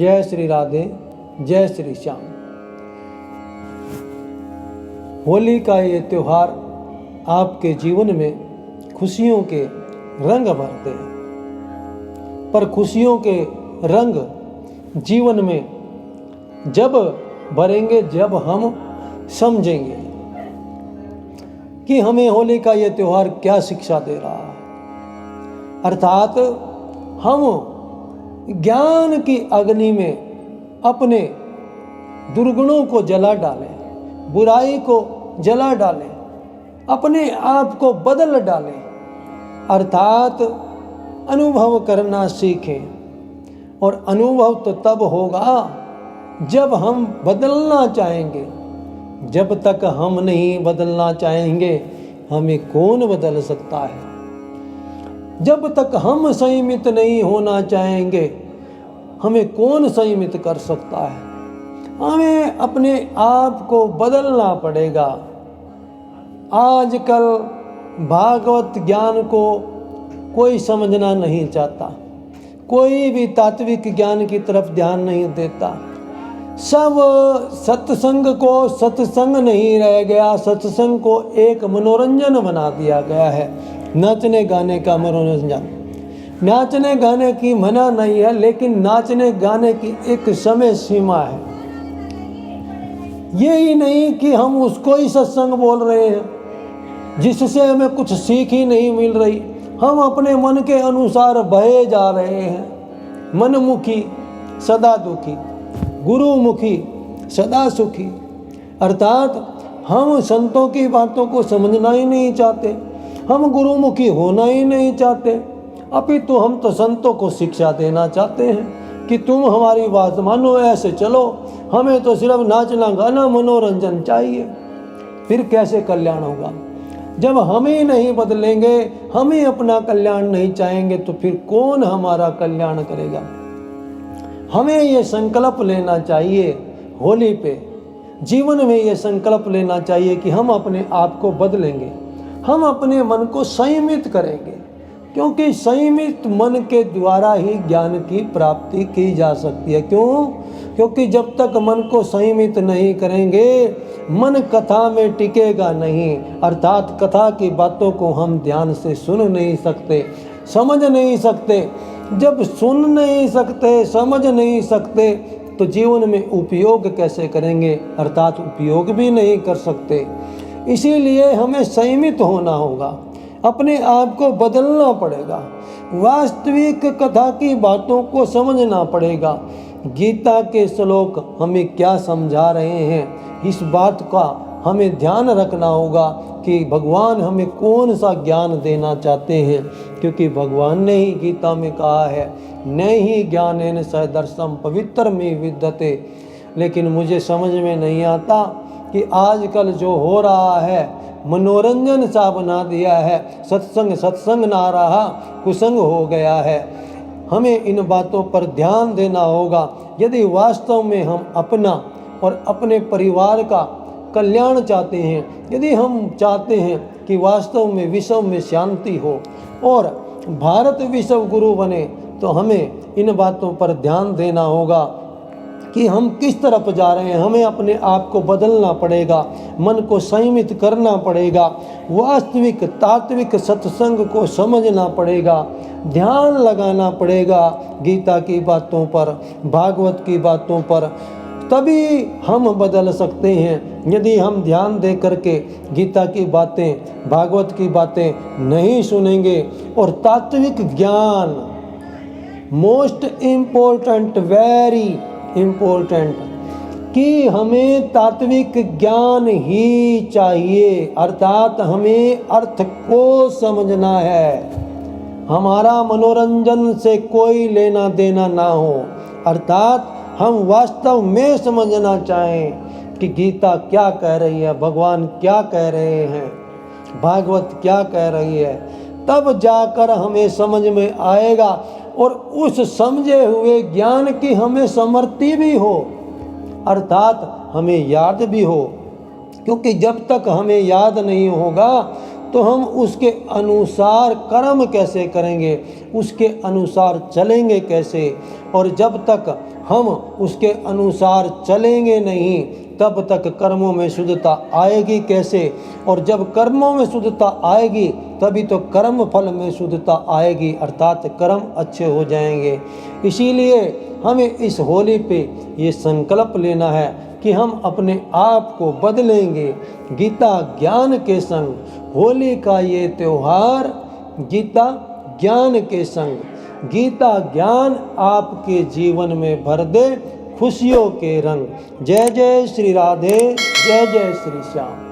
जय श्री राधे, जय श्री श्याम। होली का ये त्यौहार आपके जीवन में खुशियों के रंग भरते हैं, पर खुशियों के रंग जीवन में जब भरेंगे जब हम समझेंगे कि हमें होली का ये त्यौहार क्या शिक्षा दे रहा है। अर्थात हम ज्ञान की अग्नि में अपने दुर्गुणों को जला डालें, बुराई को जला डालें, अपने आप को बदल डालें, अर्थात अनुभव करना सीखें। और अनुभव तो तब होगा जब हम बदलना चाहेंगे। जब तक हम नहीं बदलना चाहेंगे हमें कौन बदल सकता है। जब तक हम संयमित नहीं होना चाहेंगे हमें कौन संयमित कर सकता है। हमें अपने आप को बदलना पड़ेगा। आजकल भागवत ज्ञान को कोई समझना नहीं चाहता, कोई भी तात्विक ज्ञान की तरफ ध्यान नहीं देता। सब सत्संग को सत्संग नहीं रह गया, सत्संग को एक मनोरंजन बना दिया गया है। नाचने गाने का मनोरंजन। नाचने गाने की मना नहीं है, लेकिन नाचने गाने की एक समय सीमा है। यही नहीं कि हम उसको ही सत्संग बोल रहे हैं जिससे हमें कुछ सीख ही नहीं मिल रही। हम अपने मन के अनुसार बहे जा रहे हैं। मनमुखी सदा दुखी, गुरुमुखी सदा सुखी। अर्थात हम संतों की बातों को समझना ही नहीं चाहते, हम गुरुमुखी होना ही नहीं चाहते। अपितु हम तो संतों को शिक्षा देना चाहते हैं कि तुम हमारी बात मानो, ऐसे चलो, हमें तो सिर्फ नाचना गाना मनोरंजन चाहिए। फिर कैसे कल्याण होगा? जब हम ही नहीं बदलेंगे, हम ही अपना कल्याण नहीं चाहेंगे, तो फिर कौन हमारा कल्याण करेगा। हमें ये संकल्प लेना चाहिए होली पे, जीवन में ये संकल्प लेना चाहिए कि हम अपने आप को बदलेंगे, हम अपने मन को संयमित करेंगे, क्योंकि संयमित मन के द्वारा ही ज्ञान की प्राप्ति की जा सकती है। क्यों? क्योंकि जब तक मन को संयमित नहीं करेंगे मन कथा में टिकेगा नहीं। अर्थात कथा की बातों को हम ध्यान से सुन नहीं सकते, समझ नहीं सकते। जब सुन नहीं सकते, समझ नहीं सकते, तो जीवन में उपयोग कैसे करेंगे? अर्थात उपयोग भी नहीं कर सकते। इसीलिए हमें संयमित होना होगा, अपने आप को बदलना पड़ेगा, वास्तविक कथा की बातों को समझना पड़ेगा। गीता के श्लोक हमें क्या समझा रहे हैं, इस बात का हमें ध्यान रखना होगा कि भगवान हमें कौन सा ज्ञान देना चाहते हैं। क्योंकि भगवान ने ही गीता में कहा है, न ही ज्ञानेन सदर्शम पवित्र में विद्यते। लेकिन मुझे समझ में नहीं आता कि आजकल जो हो रहा है मनोरंजन सा बना दिया है, सत्संग सत्संग ना रहा, कुसंग हो गया है। हमें इन बातों पर ध्यान देना होगा। यदि वास्तव में हम अपना और अपने परिवार का कल्याण चाहते हैं, यदि हम चाहते हैं कि वास्तव में विश्व में शांति हो और भारत विश्व गुरु बने, तो हमें इन बातों पर ध्यान देना होगा कि हम किस तरफ जा रहे हैं। हमें अपने आप को बदलना पड़ेगा, मन को संयमित करना पड़ेगा, वास्तविक तात्विक सत्संग को समझना पड़ेगा, ध्यान लगाना पड़ेगा गीता की बातों पर, भागवत की बातों पर। तभी हम बदल सकते हैं। यदि हम ध्यान दे करके गीता की बातें, भागवत की बातें नहीं सुनेंगे और तात्विक ज्ञान, मोस्ट इम्पोर्टेंट, वेरी इम्पोर्टेंट, कि हमें तात्विक ज्ञान ही चाहिए। अर्थात हमें अर्थ को समझना है, हमारा मनोरंजन से कोई लेना देना ना हो। अर्थात हम वास्तव में समझना चाहें कि गीता क्या कह रही है, भगवान क्या कह रहे हैं, भागवत क्या कह रही है। तब जाकर हमें समझ में आएगा और उस समझे हुए ज्ञान की हमें स्मृति भी हो, अर्थात हमें याद भी हो। क्योंकि जब तक हमें याद नहीं होगा तो हम उसके अनुसार कर्म कैसे करेंगे, उसके अनुसार चलेंगे कैसे। और जब तक हम उसके अनुसार चलेंगे नहीं तब तक कर्मों में शुद्धता आएगी कैसे। और जब कर्मों में शुद्धता आएगी तभी तो कर्म फल में शुद्धता आएगी, अर्थात कर्म अच्छे हो जाएंगे। इसीलिए हमें इस होली पे ये संकल्प लेना है कि हम अपने आप को बदलेंगे गीता ज्ञान के संग। होली का ये त्यौहार गीता ज्ञान के संग। गीता ज्ञान आपके जीवन में भर दे खुशियों के रंग। जय जय श्री राधे, जय जय श्री श्याम।